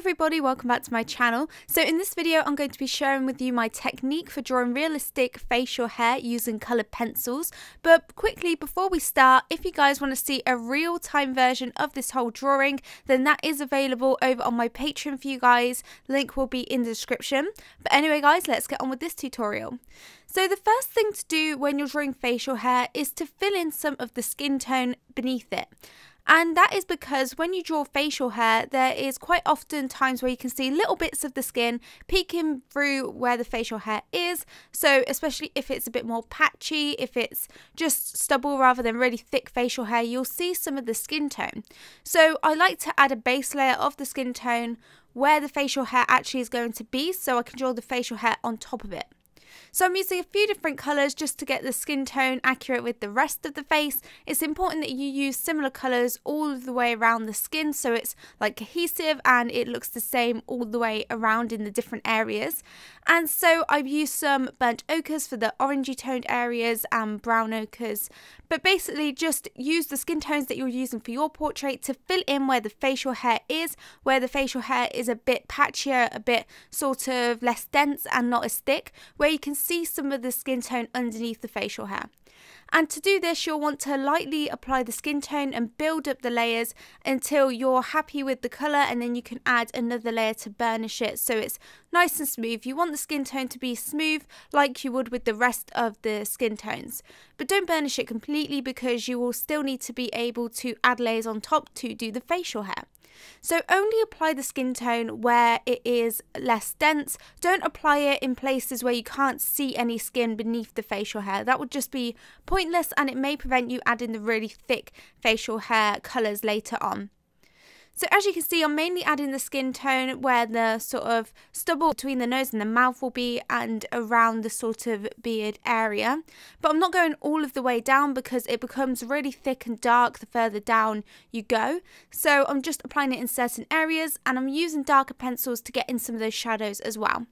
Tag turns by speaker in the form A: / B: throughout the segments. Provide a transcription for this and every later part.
A: everybody, welcome back to my channel. So in this video I'm going to be sharing with you my technique for drawing realistic facial hair using coloured pencils. But quickly before we start, if you guys want to see a real-time version of this whole drawing, then that is available over on my Patreon for you guys. Link will be in the description. But anyway guys, let's get on with this tutorial. So the first thing to do when you're drawing facial hair is to fill in some of the skin tone beneath it. And that is because when you draw facial hair, there is quite often times where you can see little bits of the skin peeking through where the facial hair is. So especially if it's a bit more patchy, if it's just stubble rather than really thick facial hair, you'll see some of the skin tone. So I like to add a base layer of the skin tone where the facial hair actually is going to be, so I can draw the facial hair on top of it. So I'm using a few different colours just to get the skin tone accurate with the rest of the face. It's important that you use similar colours all the way around the skin so it's like cohesive and it looks the same all the way around in the different areas. And so I've used some burnt ochres for the orangey toned areas and brown ochres. But basically just use the skin tones that you're using for your portrait to fill in where the facial hair is a bit patchier, a bit sort of less dense and not as thick, where you can see some of the skin tone underneath the facial hair. And to do this, you'll want to lightly apply the skin tone and build up the layers until you're happy with the colour, and then you can add another layer to burnish it so it's nice and smooth. You want the skin tone to be smooth like you would with the rest of the skin tones. But don't burnish it completely because you will still need to be able to add layers on top to do the facial hair. So only apply the skin tone where it is less dense. Don't apply it in places where you can't see any skin beneath the facial hair. That would just be pointless and it may prevent you adding the really thick facial hair colours later on. So as you can see, I'm mainly adding the skin tone where the sort of stubble between the nose and the mouth will be and around the sort of beard area. But I'm not going all of the way down because it becomes really thick and dark the further down you go. So I'm just applying it in certain areas and I'm using darker pencils to get in some of those shadows as well.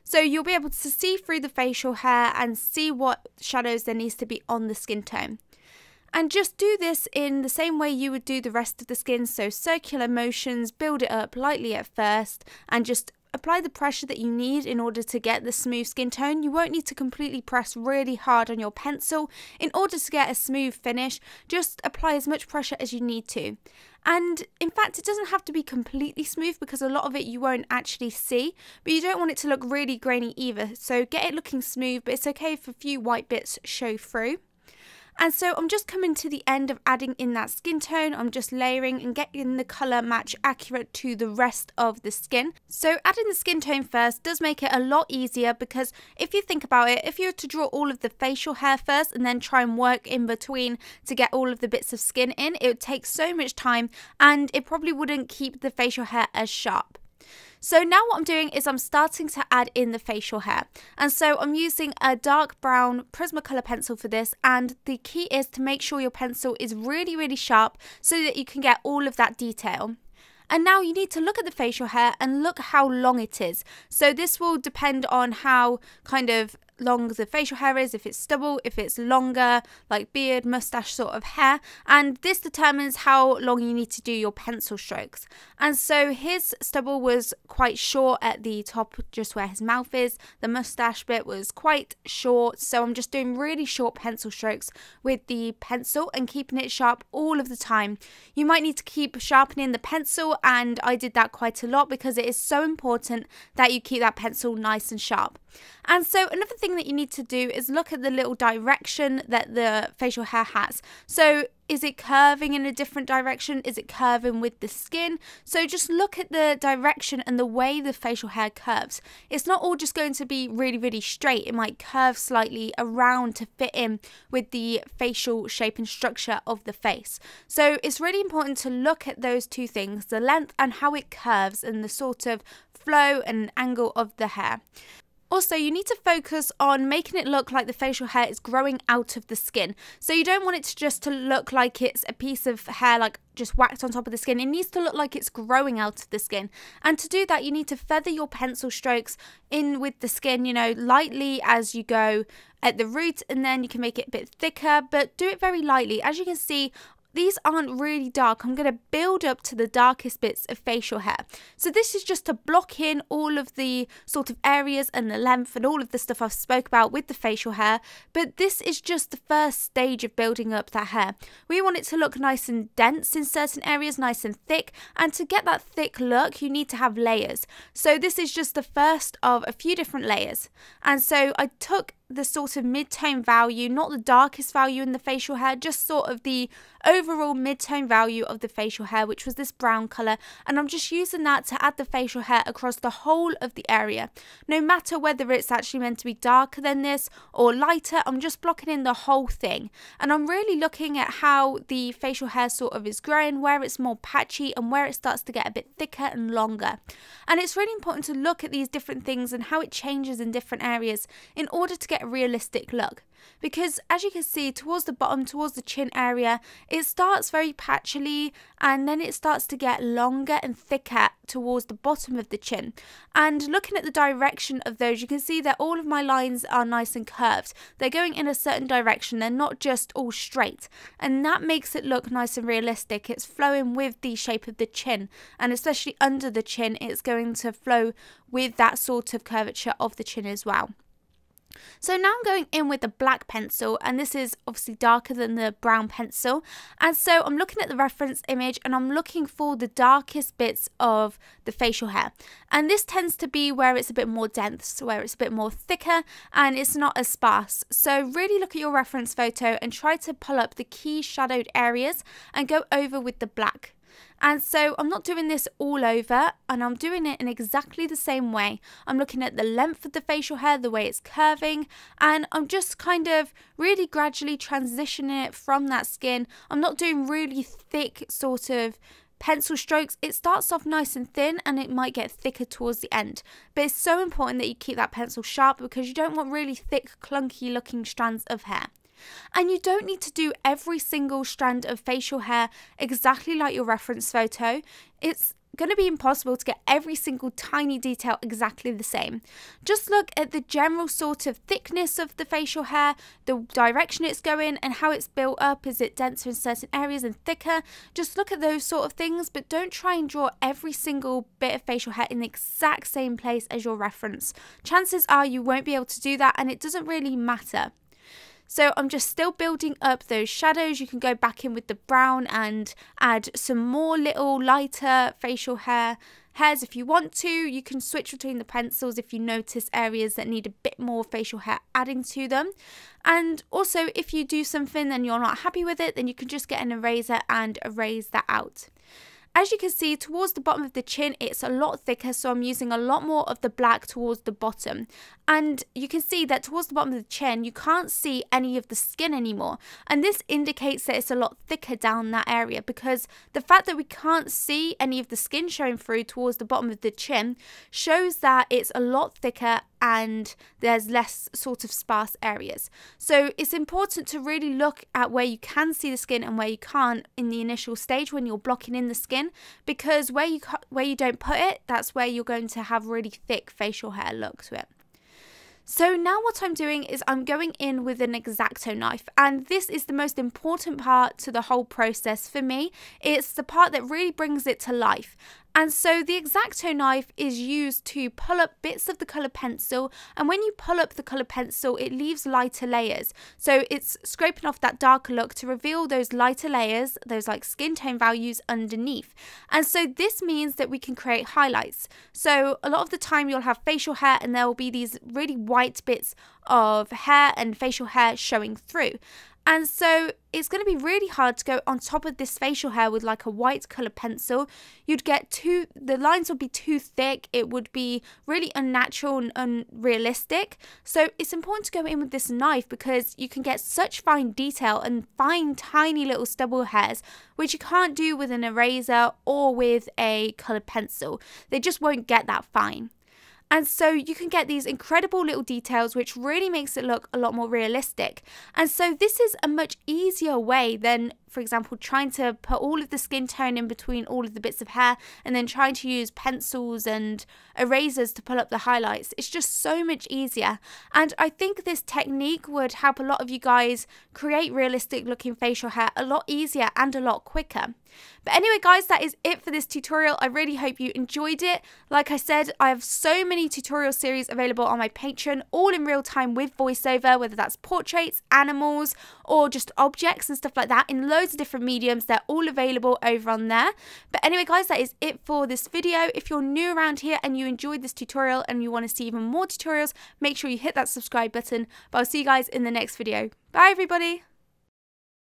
A: So you'll be able to see through the facial hair and see what shadows there needs to be on the skin tone. And just do this in the same way you would do the rest of the skin, so circular motions, build it up lightly at first and just apply the pressure that you need in order to get the smooth skin tone. You won't need to completely press really hard on your pencil in order to get a smooth finish. Just apply as much pressure as you need to. And in fact, it doesn't have to be completely smooth because a lot of it you won't actually see, but you don't want it to look really grainy either. So get it looking smooth, but it's okay if a few white bits show through. And so I'm just coming to the end of adding in that skin tone. I'm just layering and getting the colour match accurate to the rest of the skin. So adding the skin tone first does make it a lot easier because if you think about it, if you were to draw all of the facial hair first and then try and work in between to get all of the bits of skin in, it would take so much time and it probably wouldn't keep the facial hair as sharp. So now what I'm doing is I'm starting to add in the facial hair, and so I'm using a dark brown Prismacolor pencil for this, and the key is to make sure your pencil is really sharp so that you can get all of that detail. And now you need to look at the facial hair and look how long it is. So this will depend on how kind of long the facial hair is, if it's stubble, if it's longer, like beard, mustache sort of hair, and this determines how long you need to do your pencil strokes. And so his stubble was quite short at the top, just where his mouth is. The mustache bit was quite short, so I'm just doing really short pencil strokes with the pencil and keeping it sharp all of the time. You might need to keep sharpening the pencil, and I did that quite a lot because it is so important that you keep that pencil nice and sharp. And so another thing that you need to do is look at the little direction that the facial hair has. So is it curving in a different direction? Is it curving with the skin? So just look at the direction and the way the facial hair curves. It's not all just going to be really straight. It might curve slightly around to fit in with the facial shape and structure of the face. So it's really important to look at those two things, the length and how it curves and the sort of flow and angle of the hair. Also, you need to focus on making it look like the facial hair is growing out of the skin. So you don't want it to look like it's a piece of hair like just whacked on top of the skin. It needs to look like it's growing out of the skin. And to do that, you need to feather your pencil strokes in with the skin, you know, lightly as you go at the root, and then you can make it a bit thicker, but do it very lightly. As you can see, these aren't really dark. I'm going to build up to the darkest bits of facial hair. So this is just to block in all of the sort of areas and the length and all of the stuff I've spoke about with the facial hair, but this is just the first stage of building up that hair. We want it to look nice and dense in certain areas, nice and thick, and to get that thick look you need to have layers. So this is just the first of a few different layers, and so I took the sort of mid-tone value, not the darkest value in the facial hair, just sort of the overall mid-tone value of the facial hair, which was this brown colour, and I'm just using that to add the facial hair across the whole of the area. No matter whether it's actually meant to be darker than this or lighter, I'm just blocking in the whole thing, and I'm really looking at how the facial hair sort of is growing, where it's more patchy and where it starts to get a bit thicker and longer. And it's really important to look at these different things and how it changes in different areas in order to get a realistic look, because as you can see towards the bottom, towards the chin area, it starts very patchily and then it starts to get longer and thicker towards the bottom of the chin. And looking at the direction of those, you can see that all of my lines are nice and curved. They're going in a certain direction, they're not just all straight, and that makes it look nice and realistic. It's flowing with the shape of the chin, and especially under the chin it's going to flow with that sort of curvature of the chin as well. So now I'm going in with the black pencil, and this is obviously darker than the brown pencil, and so I'm looking at the reference image and I'm looking for the darkest bits of the facial hair, and this tends to be where it's a bit more dense, where it's a bit more thicker and it's not as sparse. So really look at your reference photo and try to pull up the key shadowed areas and go over with the black. And so I'm not doing this all over, and I'm doing it in exactly the same way. I'm looking at the length of the facial hair, the way it's curving, and I'm just kind of really gradually transitioning it from that skin. I'm not doing really thick sort of pencil strokes. It starts off nice and thin and it might get thicker towards the end, but it's so important that you keep that pencil sharp because you don't want really thick, clunky looking strands of hair. And you don't need to do every single strand of facial hair exactly like your reference photo. It's going to be impossible to get every single tiny detail exactly the same. Just look at the general sort of thickness of the facial hair, the direction it's going and how it's built up. Is it denser in certain areas and thicker? Just look at those sort of things, but don't try and draw every single bit of facial hair in the exact same place as your reference. Chances are you won't be able to do that, and it doesn't really matter. So I'm just still building up those shadows. You can go back in with the brown and add some more little lighter facial hairs if you want to. You can switch between the pencils if you notice areas that need a bit more facial hair adding to them. And also if you do something and you're not happy with it, then you can just get an eraser and erase that out. As you can see, towards the bottom of the chin, it's a lot thicker, so I'm using a lot more of the black towards the bottom. And you can see that towards the bottom of the chin, you can't see any of the skin anymore. And this indicates that it's a lot thicker down that area, because the fact that we can't see any of the skin showing through towards the bottom of the chin shows that it's a lot thicker and there's less sort of sparse areas. So it's important to really look at where you can see the skin and where you can't in the initial stage when you're blocking in the skin, because where you don't put it, that's where you're going to have really thick facial hair look to it. So now what I'm doing is I'm going in with an X-acto knife, and this is the most important part to the whole process for me. It's the part that really brings it to life. And so the X-acto knife is used to pull up bits of the colour pencil, and when you pull up the colour pencil it leaves lighter layers. So it's scraping off that darker look to reveal those lighter layers, those like skin tone values underneath. And so this means that we can create highlights. So a lot of the time you'll have facial hair and there will be these really white bits of hair and facial hair showing through. And so it's going to be really hard to go on top of this facial hair with like a white colour pencil. The lines would be too thick, it would be really unnatural and unrealistic. So it's important to go in with this knife because you can get such fine detail and fine tiny little stubble hairs, which you can't do with an eraser or with a coloured pencil. They just won't get that fine. And so you can get these incredible little details, which really makes it look a lot more realistic. And so this is a much easier way than, for example, trying to put all of the skin tone in between all of the bits of hair and then trying to use pencils and erasers to pull up the highlights. It's just so much easier. And I think this technique would help a lot of you guys create realistic looking facial hair a lot easier and a lot quicker. But anyway, guys, that is it for this tutorial. I really hope you enjoyed it. Like I said, I have so many tutorial series available on my Patreon, all in real time with voiceover, whether that's portraits, animals, or just objects and stuff like that in loads of different mediums. They're all available over on there. But anyway, guys, that is it for this video. If you're new around here and you enjoyed this tutorial and you want to see even more tutorials, make sure you hit that subscribe button. But I'll see you guys in the next video. Bye, everybody.